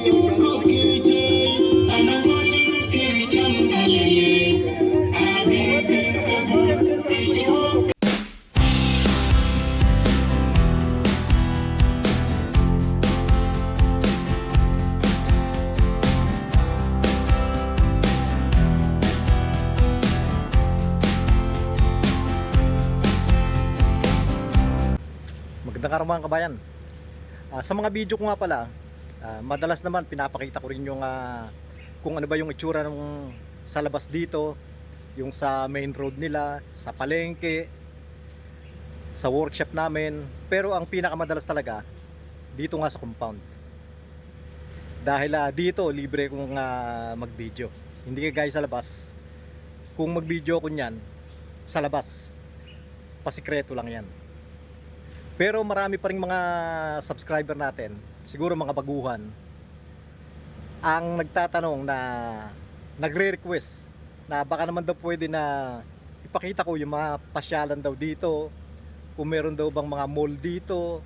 Magandang araw mga kabayan. Sa mga video ko nga pala, madalas naman pinapakita ko rin yung kung ano ba yung itsura ng sa labas dito, yung sa main road nila, sa palengke, sa workshop namin. Pero ang pinakamadalas talaga dito nga sa compound. Dahil dito libre kong mag-video. Hindi kagaya sa labas. Kung mag-video ko niyan sa labas, pasikreto lang yan. Pero marami pa ring mga subscriber natin, siguro mga baguhan, ang nagtatanong na nagre-request na baka naman daw pwede na ipakita ko yung mga pasyalan daw dito, kung meron daw bang mga mall dito,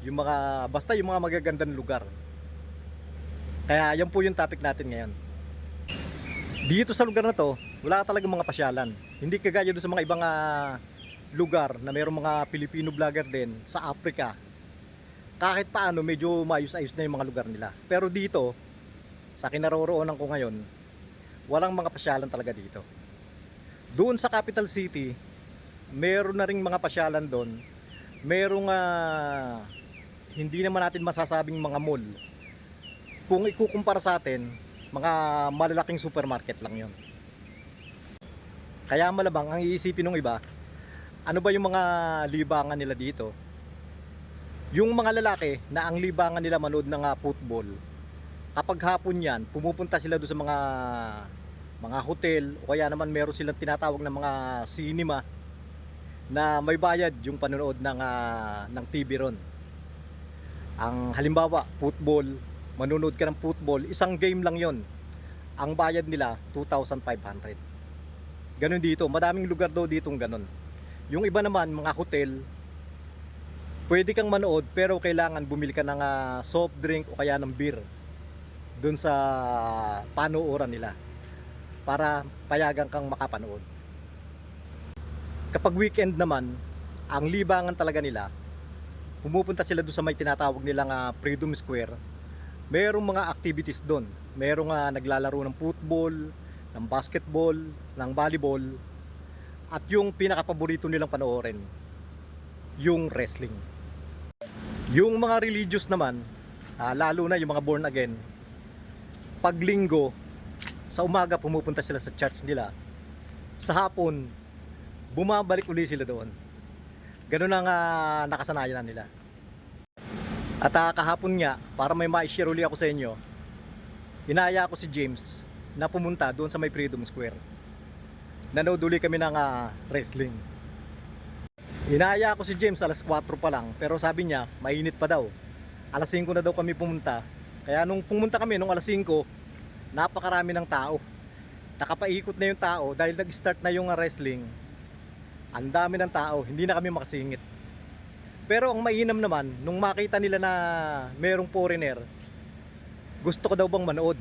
yung mga, basta yung mga magagandang lugar. Kaya yan po yung topic natin ngayon. Dito sa lugar na to, wala talagang mga pasyalan. Hindi kagaya doon sa mga ibang lugar na mayroong mga Pilipino vlogger din sa Africa. Kahit paano medyo maayos-ayos na yung mga lugar nila. Pero dito, sa kinaroroonan ko ngayon, walang mga pasyalan talaga dito. Doon sa capital city, meron na ring mga pasyalan doon. Merong hindi naman natin masasabing mga mall. Kung ikukumpara sa atin, mga malalaking supermarket lang yon. Kaya malamang ang iisipin ng iba, ano ba yung mga libangan nila dito? Yung mga lalaki na ang libangan nila manood ng football, kapag hapon yan, pumupunta sila doon sa mga hotel, o kaya naman meron silang tinatawag na mga cinema na may bayad yung panonood ng TV ron. Ang halimbawa, football, manonood ka ng football, isang game lang yon. Ang bayad nila 2,500. Ganun dito, madaming lugar daw ditong ganun. Yung iba naman, mga hotel, pwede kang manood pero kailangan bumili ka ng soft drink o kaya ng beer dun sa panooran nila para payagan kang makapanood. Kapag weekend naman, ang libangan talaga nila, pumupunta sila dun sa may tinatawag nilang Freedom Square. Merong mga activities dun. Merong naglalaro ng football, ng basketball, ng volleyball. At yung pinaka-paborito nilang panoorin, yung wrestling. Yung mga religious naman, lalo na yung mga born again, pag linggo, sa umaga pumupunta sila sa church nila. Sa hapon, bumabalik uli sila doon. Ganun ang nakasanayan nila. At kahapon nga, para may ma-share uli ako sa inyo, inaya ko si James na pumunta doon sa may Freedom Square. Nanood uli kami ng wrestling. Inaya ko si James alas 4 pa lang, pero sabi niya mainit pa daw. Alas 5 na daw kami pumunta. Kaya nung pumunta kami nung alas 5, napakarami ng tao. Nakapaikot na yung tao dahil nag-start na yung wrestling. Ang dami ng tao, hindi na kami makasingit. Pero ang mainam naman, nung makita nila na merong foreigner, gusto ko daw bang manood.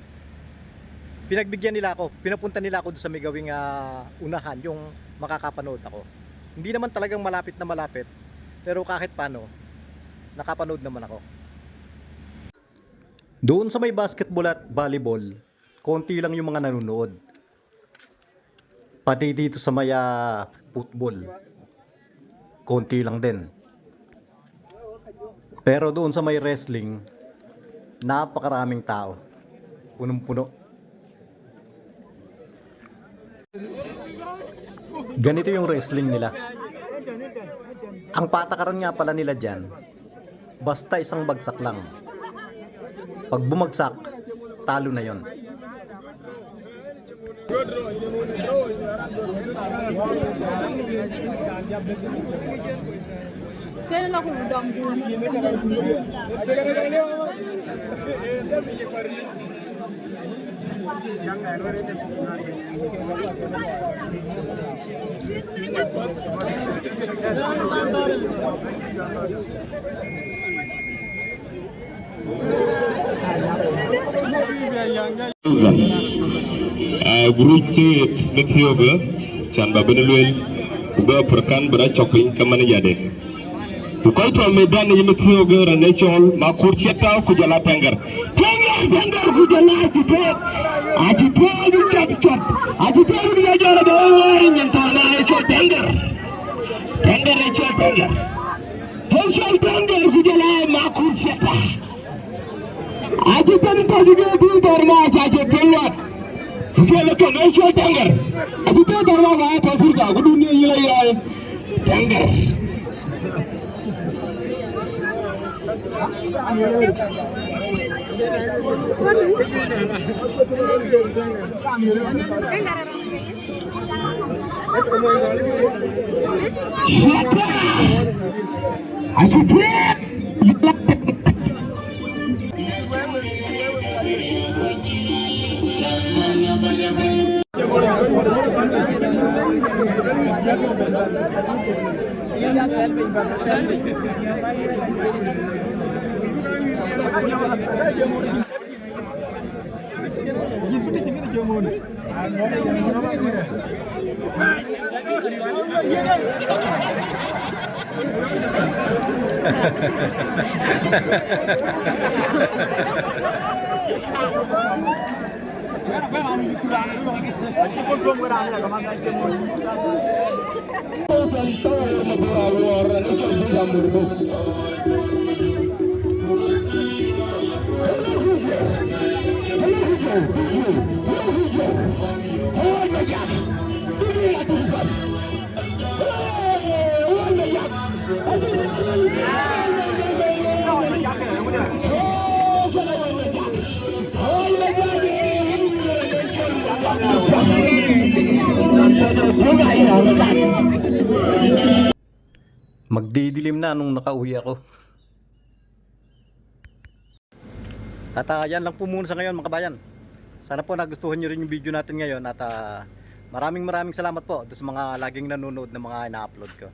Pinagbigyan nila ako, pinapunta nila ako doon sa may gawing unahan, yung makakapanood ako. Hindi naman talagang malapit na malapit, pero kahit paano, nakapanood naman ako. Doon sa may basketball at volleyball, konti lang yung mga nanonood. Pati dito sa may football, konti lang din. Pero doon sa may wrestling, napakaraming tao. Punong-puno. Ganito yung wrestling nila. Ang patakaran nga pala nila dyan, basta isang bagsak lang. Pag bumagsak, talo na yon. Kailan ako udang Gurucit Mithioga, Chan Babenul, Uba Perkan Berachopin, Kamanajade. Bukaito Medan Mithioga, Nation, Makurcheta, Kujala Tanger. Tanger, Kujala, Agipod, Chop, Agipod, Gajara, the whole and Torna, Tanger. Tanger, Tanger. Henshaw Tanger, Kujala, Makurcheta. Ajitan tadi dia di Dharma saja keluar. Dia lekat Henshaw Tanger. Ajitan Dharma mana pasir kah? Dunia ilai Tanger. Siapa? Ajitan. Magdidilim na nung nakauwi ako. At yan lang po muna sa ngayon mga kabayan. Sana po nagustuhan nyo rin yung video natin ngayon at maraming salamat po sa mga laging nanonood na mga ina-upload ko.